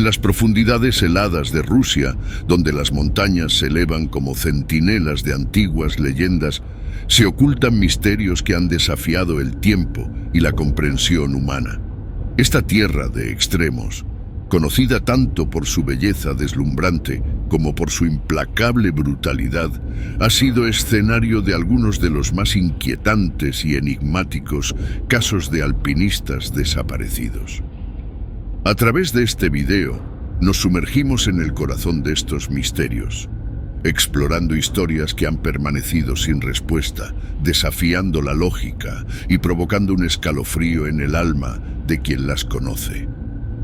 En las profundidades heladas de Rusia, donde las montañas se elevan como centinelas de antiguas leyendas, se ocultan misterios que han desafiado el tiempo y la comprensión humana. Esta tierra de extremos, conocida tanto por su belleza deslumbrante como por su implacable brutalidad, ha sido escenario de algunos de los más inquietantes y enigmáticos casos de alpinistas desaparecidos. A través de este video, nos sumergimos en el corazón de estos misterios, explorando historias que han permanecido sin respuesta, desafiando la lógica y provocando un escalofrío en el alma de quien las conoce.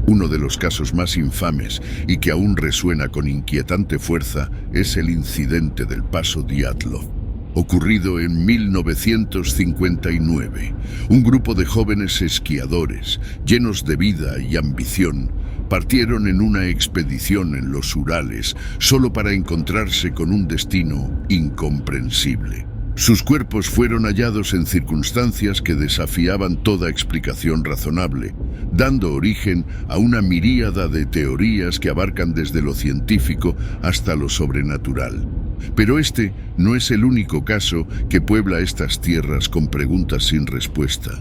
Uno de los casos más infames y que aún resuena con inquietante fuerza es el incidente del Paso Dyatlov, ocurrido en 1959. Un grupo de jóvenes esquiadores, llenos de vida y ambición, partieron en una expedición en los Urales solo para encontrarse con un destino incomprensible. Sus cuerpos fueron hallados en circunstancias que desafiaban toda explicación razonable, dando origen a una miríada de teorías que abarcan desde lo científico hasta lo sobrenatural. Pero este no es el único caso que puebla estas tierras con preguntas sin respuesta.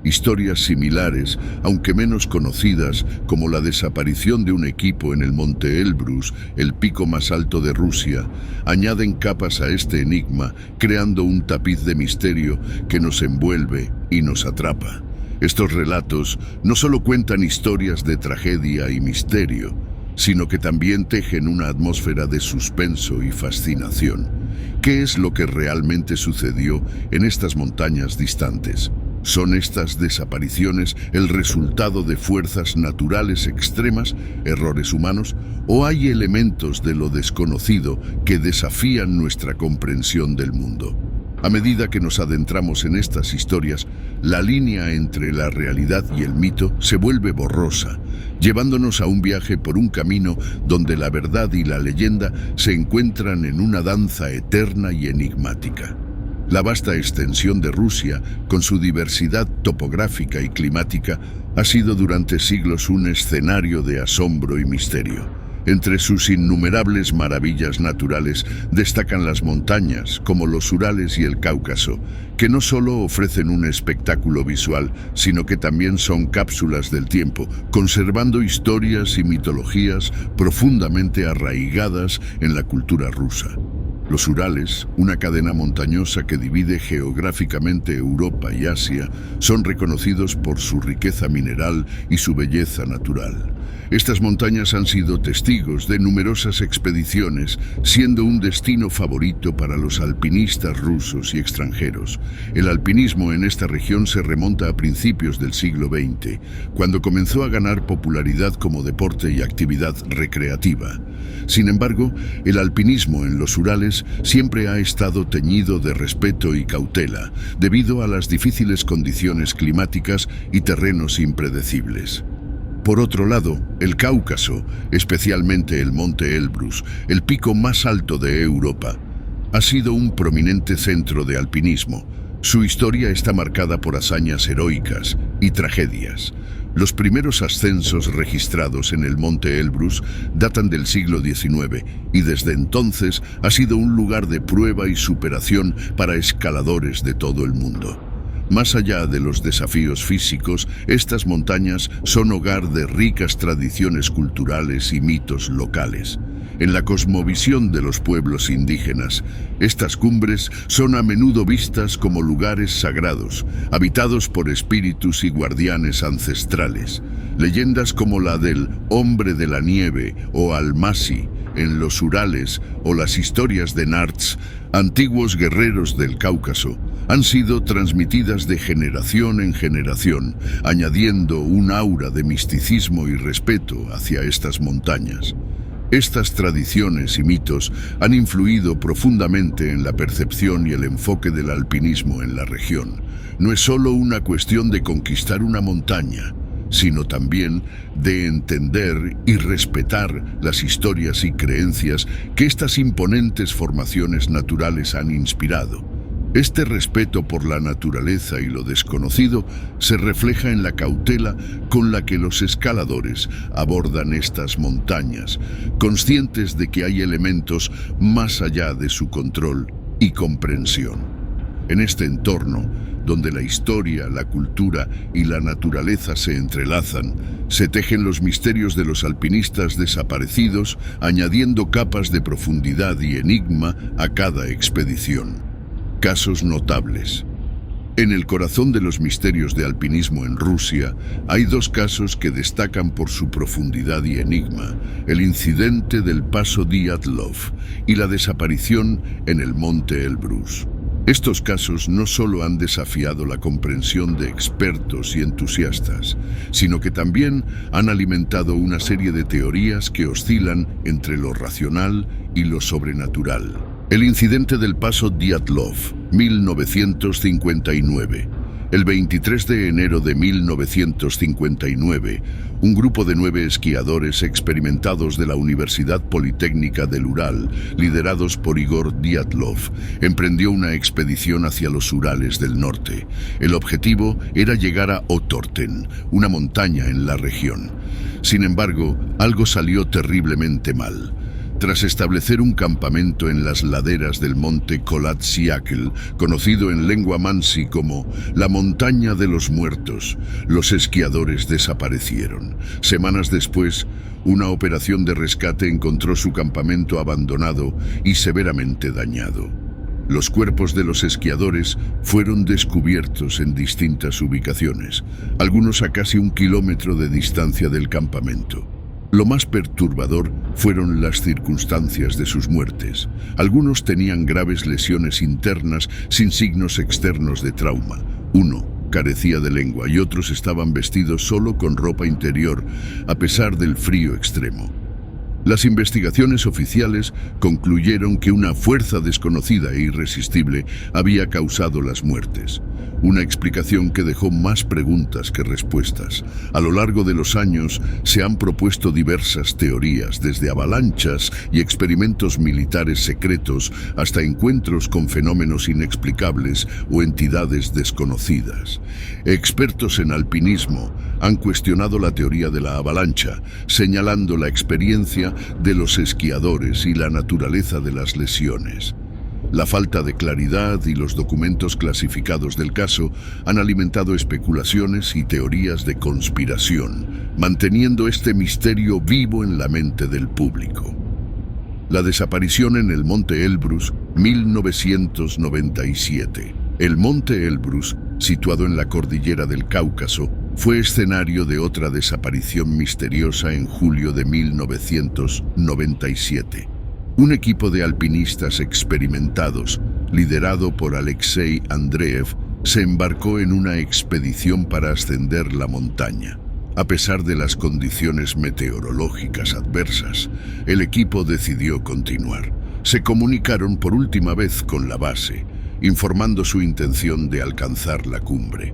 Historias similares, aunque menos conocidas, como la desaparición de un equipo en el monte Elbrus, el pico más alto de Rusia, añaden capas a este enigma, creando un tapiz de misterio que nos envuelve y nos atrapa. Estos relatos no solo cuentan historias de tragedia y misterio, sino que también tejen una atmósfera de suspenso y fascinación. ¿Qué es lo que realmente sucedió en estas montañas distantes? ¿Son estas desapariciones el resultado de fuerzas naturales extremas, errores humanos, o hay elementos de lo desconocido que desafían nuestra comprensión del mundo? A medida que nos adentramos en estas historias, la línea entre la realidad y el mito se vuelve borrosa, llevándonos a un viaje por un camino donde la verdad y la leyenda se encuentran en una danza eterna y enigmática. La vasta extensión de Rusia, con su diversidad topográfica y climática, ha sido durante siglos un escenario de asombro y misterio. Entre sus innumerables maravillas naturales destacan las montañas, como los Urales y el Cáucaso, que no solo ofrecen un espectáculo visual, sino que también son cápsulas del tiempo, conservando historias y mitologías profundamente arraigadas en la cultura rusa. Los Urales, una cadena montañosa que divide geográficamente Europa y Asia, son reconocidos por su riqueza mineral y su belleza natural. Estas montañas han sido testigos de numerosas expediciones, siendo un destino favorito para los alpinistas rusos y extranjeros. El alpinismo en esta región se remonta a principios del siglo XX, cuando comenzó a ganar popularidad como deporte y actividad recreativa. Sin embargo, el alpinismo en los Urales siempre ha estado teñido de respeto y cautela, debido a las difíciles condiciones climáticas y terrenos impredecibles. Por otro lado, el Cáucaso, especialmente el monte Elbrus, el pico más alto de Europa, ha sido un prominente centro de alpinismo. Su historia está marcada por hazañas heroicas y tragedias. Los primeros ascensos registrados en el monte Elbrus datan del siglo XIX y desde entonces ha sido un lugar de prueba y superación para escaladores de todo el mundo. Más allá de los desafíos físicos, estas montañas son hogar de ricas tradiciones culturales y mitos locales. En la cosmovisión de los pueblos indígenas, estas cumbres son a menudo vistas como lugares sagrados, habitados por espíritus y guardianes ancestrales. Leyendas como la del Hombre de la Nieve o Almasi en los Urales o las historias de Narts, antiguos guerreros del Cáucaso, han sido transmitidas de generación en generación, añadiendo un aura de misticismo y respeto hacia estas montañas. Estas tradiciones y mitos han influido profundamente en la percepción y el enfoque del alpinismo en la región. No es solo una cuestión de conquistar una montaña, sino también de entender y respetar las historias y creencias que estas imponentes formaciones naturales han inspirado. Este respeto por la naturaleza y lo desconocido se refleja en la cautela con la que los escaladores abordan estas montañas, conscientes de que hay elementos más allá de su control y comprensión. En este entorno, donde la historia, la cultura y la naturaleza se entrelazan, se tejen los misterios de los alpinistas desaparecidos, añadiendo capas de profundidad y enigma a cada expedición. Casos notables. En el corazón de los misterios de alpinismo en Rusia, hay dos casos que destacan por su profundidad y enigma: el incidente del paso Dyatlov y la desaparición en el monte Elbrus. Estos casos no solo han desafiado la comprensión de expertos y entusiastas, sino que también han alimentado una serie de teorías que oscilan entre lo racional y lo sobrenatural. El incidente del paso Dyatlov, 1959. El 23 de enero de 1959, un grupo de 9 esquiadores experimentados de la Universidad Politécnica del Ural, liderados por Igor Dyatlov, emprendió una expedición hacia los Urales del norte. El objetivo era llegar a Otorten, una montaña en la región. Sin embargo, algo salió terriblemente mal. Tras establecer un campamento en las laderas del monte Kolatsiakl, conocido en lengua mansi como la montaña de los muertos, los esquiadores desaparecieron. Semanas después, una operación de rescate encontró su campamento abandonado y severamente dañado. Los cuerpos de los esquiadores fueron descubiertos en distintas ubicaciones, algunos a casi 1 kilómetro de distancia del campamento. Lo más perturbador fueron las circunstancias de sus muertes. Algunos tenían graves lesiones internas sin signos externos de trauma. Uno carecía de lengua y otros estaban vestidos solo con ropa interior, a pesar del frío extremo. Las investigaciones oficiales concluyeron que una fuerza desconocida e irresistible había causado las muertes. Una explicación que dejó más preguntas que respuestas. A lo largo de los años se han propuesto diversas teorías, desde avalanchas y experimentos militares secretos hasta encuentros con fenómenos inexplicables o entidades desconocidas. Expertos en alpinismo han cuestionado la teoría de la avalancha, señalando la experiencia de los esquiadores y la naturaleza de las lesiones. La falta de claridad y los documentos clasificados del caso han alimentado especulaciones y teorías de conspiración, manteniendo este misterio vivo en la mente del público. La desaparición en el monte Elbrus, 1997. El monte Elbrus, situado en la cordillera del Cáucaso, fue escenario de otra desaparición misteriosa en julio de 1997. Un equipo de alpinistas experimentados, liderado por Alexei Andreev, se embarcó en una expedición para ascender la montaña. A pesar de las condiciones meteorológicas adversas, el equipo decidió continuar. Se comunicaron por última vez con la base, informando su intención de alcanzar la cumbre.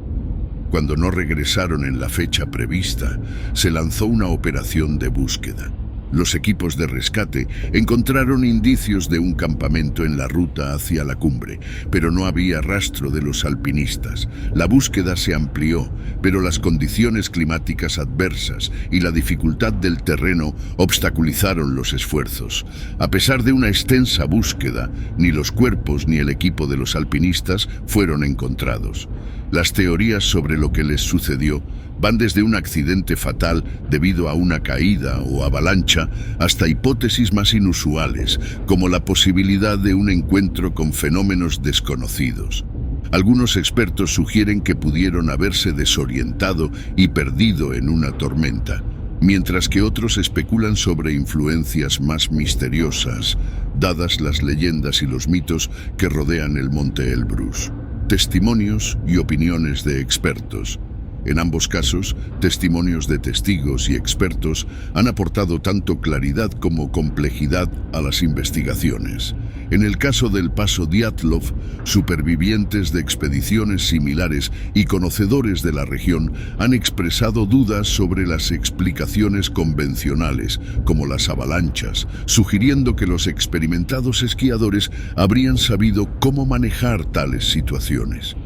Cuando no regresaron en la fecha prevista, se lanzó una operación de búsqueda. Los equipos de rescate encontraron indicios de un campamento en la ruta hacia la cumbre, pero no había rastro de los alpinistas. La búsqueda se amplió, pero las condiciones climáticas adversas y la dificultad del terreno obstaculizaron los esfuerzos. A pesar de una extensa búsqueda, ni los cuerpos ni el equipo de los alpinistas fueron encontrados. Las teorías sobre lo que les sucedió van desde un accidente fatal debido a una caída o avalancha hasta hipótesis más inusuales, como la posibilidad de un encuentro con fenómenos desconocidos. Algunos expertos sugieren que pudieron haberse desorientado y perdido en una tormenta, mientras que otros especulan sobre influencias más misteriosas, dadas las leyendas y los mitos que rodean el monte Elbrus. Testimonios y opiniones de expertos. En ambos casos, testimonios de testigos y expertos han aportado tanto claridad como complejidad a las investigaciones. En el caso del Paso Dyatlov, supervivientes de expediciones similares y conocedores de la región han expresado dudas sobre las explicaciones convencionales, como las avalanchas, sugiriendo que los experimentados esquiadores habrían sabido cómo manejar tales situaciones.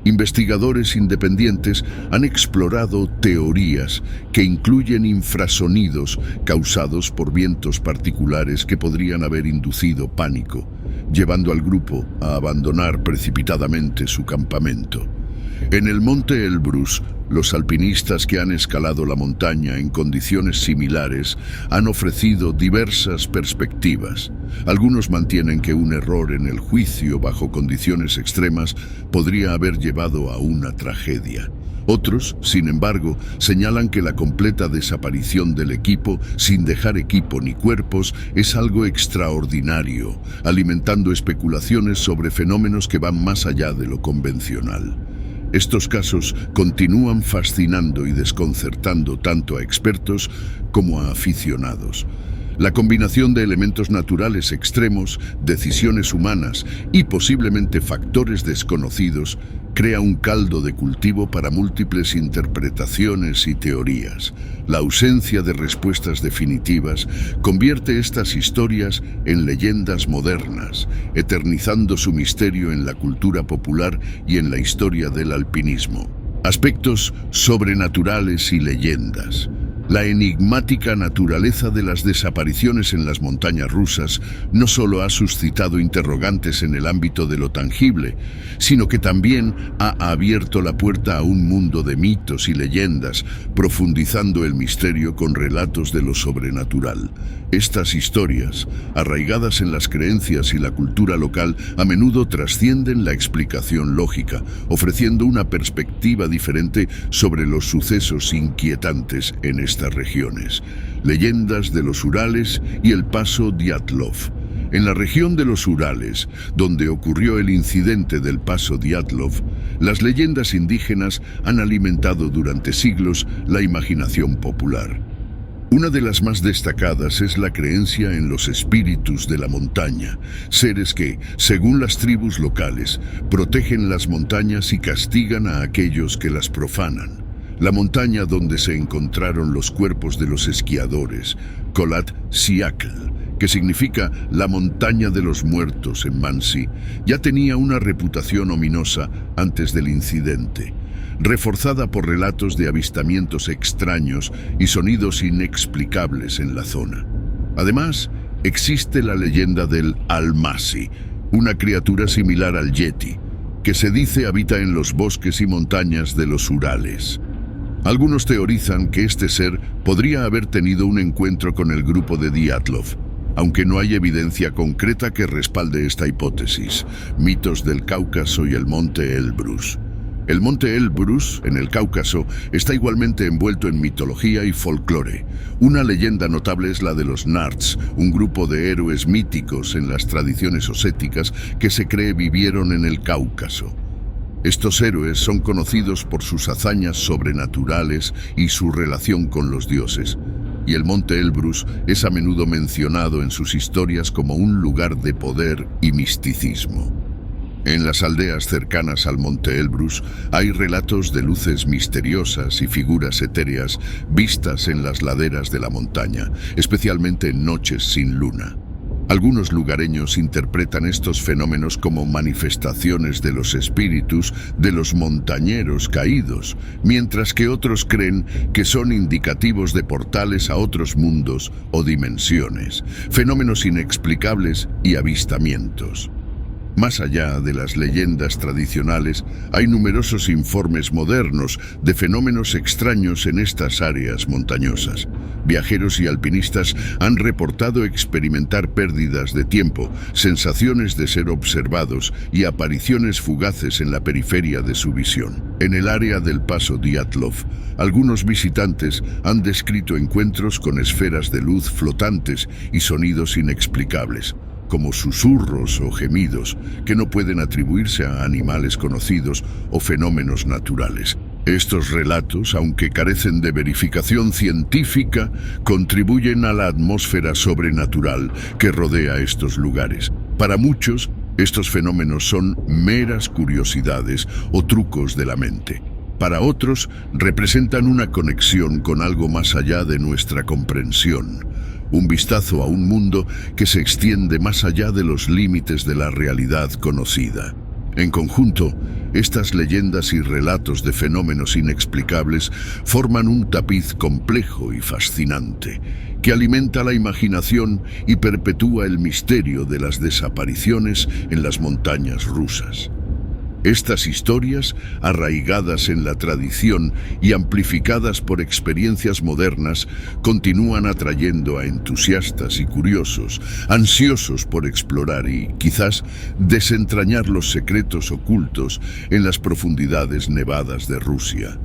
Investigadores independientes han explorado teorías que incluyen infrasonidos causados por vientos particulares que podrían haber inducido pánico, llevando al grupo a abandonar precipitadamente su campamento. En el monte Elbrus, los alpinistas que han escalado la montaña en condiciones similares han ofrecido diversas perspectivas. Algunos mantienen que un error en el juicio bajo condiciones extremas podría haber llevado a una tragedia. Otros, sin embargo, señalan que la completa desaparición del equipo, sin dejar equipo ni cuerpos, es algo extraordinario, alimentando especulaciones sobre fenómenos que van más allá de lo convencional. Estos casos continúan fascinando y desconcertando tanto a expertos como a aficionados. La combinación de elementos naturales extremos, decisiones humanas y posiblemente factores desconocidos crea un caldo de cultivo para múltiples interpretaciones y teorías. La ausencia de respuestas definitivas convierte estas historias en leyendas modernas, eternizando su misterio en la cultura popular y en la historia del alpinismo. Aspectos sobrenaturales y leyendas. La enigmática naturaleza de las desapariciones en las montañas rusas no solo ha suscitado interrogantes en el ámbito de lo tangible, sino que también ha abierto la puerta a un mundo de mitos y leyendas, profundizando el misterio con relatos de lo sobrenatural. Estas historias, arraigadas en las creencias y la cultura local, a menudo trascienden la explicación lógica, ofreciendo una perspectiva diferente sobre los sucesos inquietantes en estas regiones. Leyendas de los Urales y el Paso Dyatlov. En la región de los Urales, donde ocurrió el incidente del Paso Dyatlov, las leyendas indígenas han alimentado durante siglos la imaginación popular. Una de las más destacadas es la creencia en los espíritus de la montaña, seres que, según las tribus locales, protegen las montañas y castigan a aquellos que las profanan. La montaña donde se encontraron los cuerpos de los esquiadores, Kholat Syakhl, que significa la montaña de los muertos en Mansi, ya tenía una reputación ominosa antes del incidente, reforzada por relatos de avistamientos extraños y sonidos inexplicables en la zona. Además, existe la leyenda del Almasi, una criatura similar al Yeti, que se dice habita en los bosques y montañas de los Urales. Algunos teorizan que este ser podría haber tenido un encuentro con el grupo de Dyatlov, aunque no hay evidencia concreta que respalde esta hipótesis. Mitos del Cáucaso y el monte Elbrus. El monte Elbrus, en el Cáucaso, está igualmente envuelto en mitología y folclore. Una leyenda notable es la de los Narts, un grupo de héroes míticos en las tradiciones oséticas que se cree vivieron en el Cáucaso. Estos héroes son conocidos por sus hazañas sobrenaturales y su relación con los dioses, y el monte Elbrus es a menudo mencionado en sus historias como un lugar de poder y misticismo. En las aldeas cercanas al monte Elbrus hay relatos de luces misteriosas y figuras etéreas vistas en las laderas de la montaña, especialmente en noches sin luna. Algunos lugareños interpretan estos fenómenos como manifestaciones de los espíritus de los montañeros caídos, mientras que otros creen que son indicativos de portales a otros mundos o dimensiones, fenómenos inexplicables y avistamientos. Más allá de las leyendas tradicionales, hay numerosos informes modernos de fenómenos extraños en estas áreas montañosas. Viajeros y alpinistas han reportado experimentar pérdidas de tiempo, sensaciones de ser observados y apariciones fugaces en la periferia de su visión. En el área del Paso Dyatlov, algunos visitantes han descrito encuentros con esferas de luz flotantes y sonidos inexplicables, como susurros o gemidos que no pueden atribuirse a animales conocidos o fenómenos naturales. Estos relatos, aunque carecen de verificación científica, contribuyen a la atmósfera sobrenatural que rodea estos lugares. Para muchos, estos fenómenos son meras curiosidades o trucos de la mente. Para otros, representan una conexión con algo más allá de nuestra comprensión. Un vistazo a un mundo que se extiende más allá de los límites de la realidad conocida. En conjunto, estas leyendas y relatos de fenómenos inexplicables forman un tapiz complejo y fascinante, que alimenta la imaginación y perpetúa el misterio de las desapariciones en las montañas rusas. Estas historias, arraigadas en la tradición y amplificadas por experiencias modernas, continúan atrayendo a entusiastas y curiosos, ansiosos por explorar y, quizás, desentrañar los secretos ocultos en las profundidades nevadas de Rusia.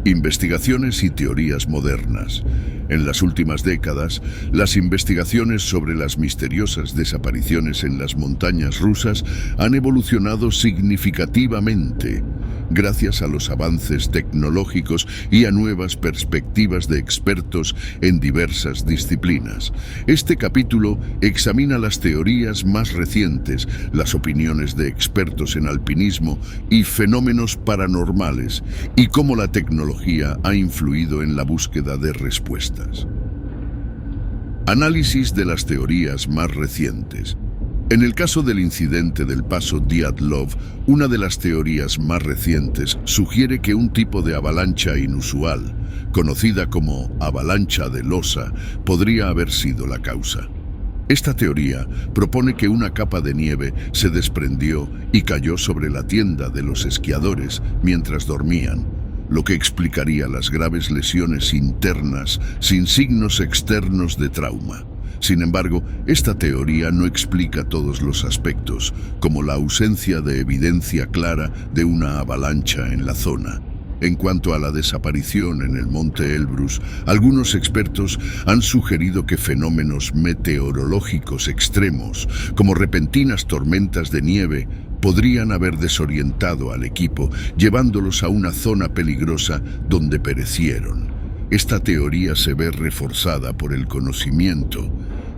Investigaciones y teorías modernas. En las últimas décadas, las investigaciones sobre las misteriosas desapariciones en las montañas rusas han evolucionado significativamente, gracias a los avances tecnológicos y a nuevas perspectivas de expertos en diversas disciplinas. Este capítulo examina las teorías más recientes, las opiniones de expertos en alpinismo y fenómenos paranormales, y cómo la tecnología ha influido en la búsqueda de respuestas. Análisis de las teorías más recientes. En el caso del incidente del paso Dyatlov, una de las teorías más recientes sugiere que un tipo de avalancha inusual, conocida como avalancha de losa, podría haber sido la causa. Esta teoría propone que una capa de nieve se desprendió y cayó sobre la tienda de los esquiadores mientras dormían, lo que explicaría las graves lesiones internas sin signos externos de trauma. Sin embargo, esta teoría no explica todos los aspectos, como la ausencia de evidencia clara de una avalancha en la zona. En cuanto a la desaparición en el monte Elbrus, algunos expertos han sugerido que fenómenos meteorológicos extremos, como repentinas tormentas de nieve, podrían haber desorientado al equipo, llevándolos a una zona peligrosa donde perecieron. Esta teoría se ve reforzada por el conocimiento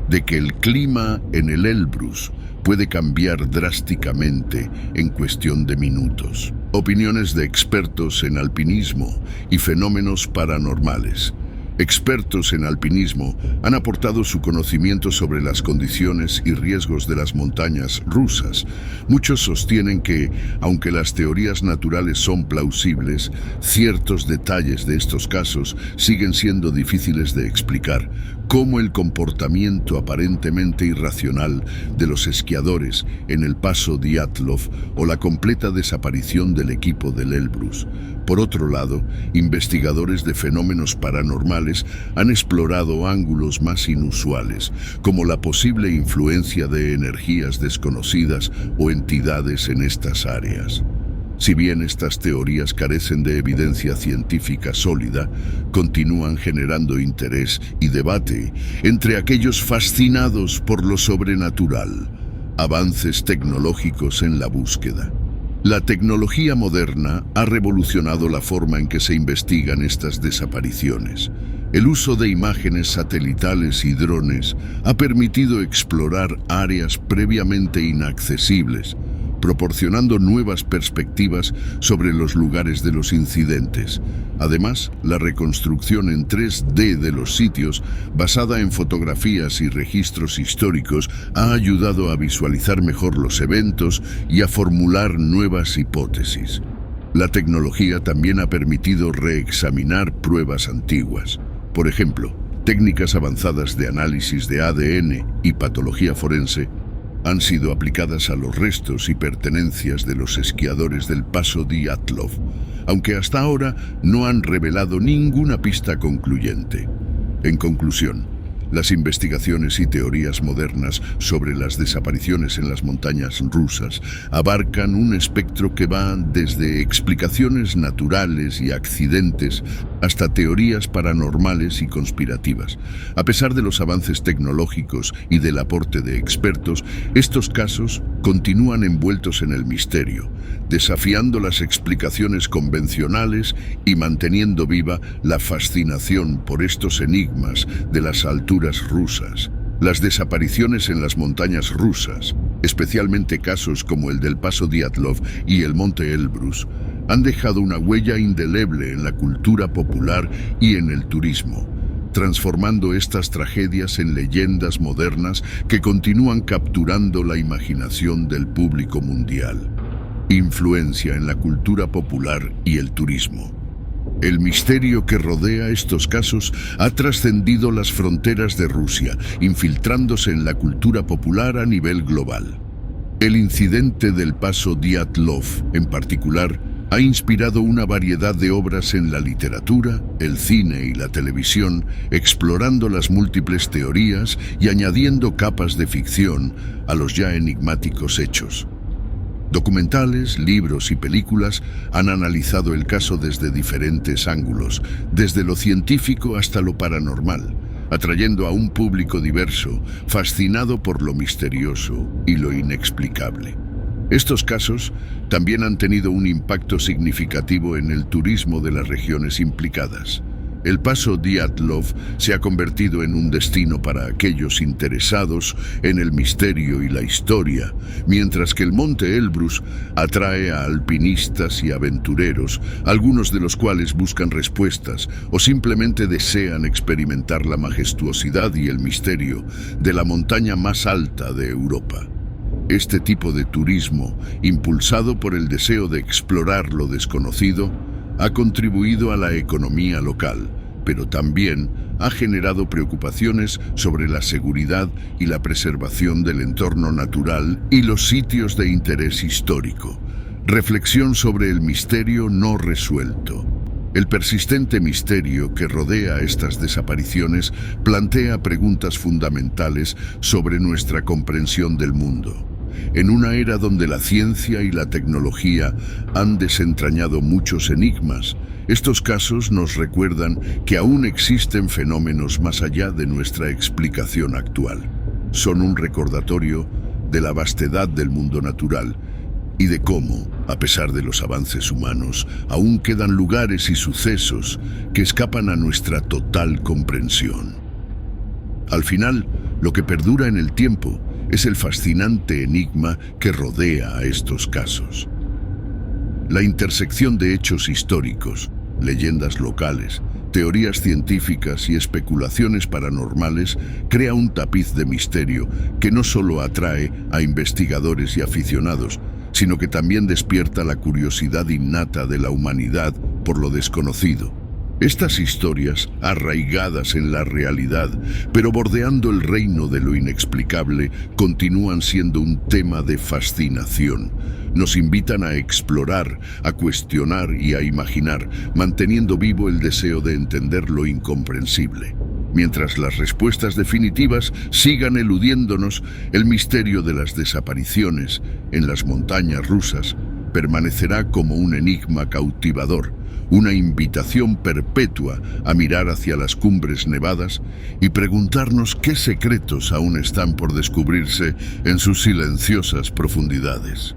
de que el clima en el Elbrus puede cambiar drásticamente en cuestión de minutos. Opiniones de expertos en alpinismo y fenómenos paranormales. Expertos en alpinismo han aportado su conocimiento sobre las condiciones y riesgos de las montañas rusas. Muchos sostienen que, aunque las teorías naturales son plausibles, ciertos detalles de estos casos siguen siendo difíciles de explicar, como el comportamiento aparentemente irracional de los esquiadores en el paso Dyatlov o la completa desaparición del equipo del Elbrus. Por otro lado, investigadores de fenómenos paranormales han explorado ángulos más inusuales, como la posible influencia de energías desconocidas o entidades en estas áreas. Si bien estas teorías carecen de evidencia científica sólida, continúan generando interés y debate entre aquellos fascinados por lo sobrenatural. Avances tecnológicos en la búsqueda. La tecnología moderna ha revolucionado la forma en que se investigan estas desapariciones. El uso de imágenes satelitales y drones ha permitido explorar áreas previamente inaccesibles, proporcionando nuevas perspectivas sobre los lugares de los incidentes. Además, la reconstrucción en 3D de los sitios, basada en fotografías y registros históricos, ha ayudado a visualizar mejor los eventos y a formular nuevas hipótesis. La tecnología también ha permitido reexaminar pruebas antiguas. Por ejemplo, técnicas avanzadas de análisis de ADN y patología forense han sido aplicadas a los restos y pertenencias de los esquiadores del paso Dyatlov, aunque hasta ahora no han revelado ninguna pista concluyente. En conclusión, Las investigaciones y teorías modernas sobre las desapariciones en las montañas rusas abarcan un espectro que va desde explicaciones naturales y accidentes hasta teorías paranormales y conspirativas. A pesar de los avances tecnológicos y del aporte de expertos, estos casos continúan envueltos en el misterio, desafiando las explicaciones convencionales y manteniendo viva la fascinación por estos enigmas de las alturas rusas. Las desapariciones en las montañas rusas, especialmente casos como el del Paso Dyatlov y el Monte Elbrus, han dejado una huella indeleble en la cultura popular y en el turismo, transformando estas tragedias en leyendas modernas que continúan capturando la imaginación del público mundial. Influencia en la cultura popular y el turismo. El misterio que rodea estos casos ha trascendido las fronteras de Rusia, infiltrándose en la cultura popular a nivel global. El incidente del Paso Dyatlov, en particular, ha inspirado una variedad de obras en la literatura, el cine y la televisión, explorando las múltiples teorías y añadiendo capas de ficción a los ya enigmáticos hechos. Documentales, libros y películas han analizado el caso desde diferentes ángulos, desde lo científico hasta lo paranormal, atrayendo a un público diverso, fascinado por lo misterioso y lo inexplicable. Estos casos también han tenido un impacto significativo en el turismo de las regiones implicadas. El Paso Dyatlov se ha convertido en un destino para aquellos interesados en el misterio y la historia, mientras que el Monte Elbrus atrae a alpinistas y aventureros, algunos de los cuales buscan respuestas o simplemente desean experimentar la majestuosidad y el misterio de la montaña más alta de Europa. Este tipo de turismo, impulsado por el deseo de explorar lo desconocido, ha contribuido a la economía local, pero también ha generado preocupaciones sobre la seguridad y la preservación del entorno natural y los sitios de interés histórico. Reflexión sobre el misterio no resuelto. El persistente misterio que rodea estas desapariciones plantea preguntas fundamentales sobre nuestra comprensión del mundo. En una era donde la ciencia y la tecnología han desentrañado muchos enigmas, estos casos nos recuerdan que aún existen fenómenos más allá de nuestra explicación actual. Son un recordatorio de la vastedad del mundo natural y de cómo, a pesar de los avances humanos, aún quedan lugares y sucesos que escapan a nuestra total comprensión. Al final, lo que perdura en el tiempo es el fascinante enigma que rodea a estos casos. La intersección de hechos históricos, leyendas locales, teorías científicas y especulaciones paranormales crea un tapiz de misterio que no solo atrae a investigadores y aficionados, sino que también despierta la curiosidad innata de la humanidad por lo desconocido. Estas historias, arraigadas en la realidad, pero bordeando el reino de lo inexplicable, continúan siendo un tema de fascinación. Nos invitan a explorar, a cuestionar y a imaginar, manteniendo vivo el deseo de entender lo incomprensible. Mientras las respuestas definitivas sigan eludiéndonos, el misterio de las desapariciones en las montañas rusas permanecerá como un enigma cautivador, una invitación perpetua a mirar hacia las cumbres nevadas y preguntarnos qué secretos aún están por descubrirse en sus silenciosas profundidades.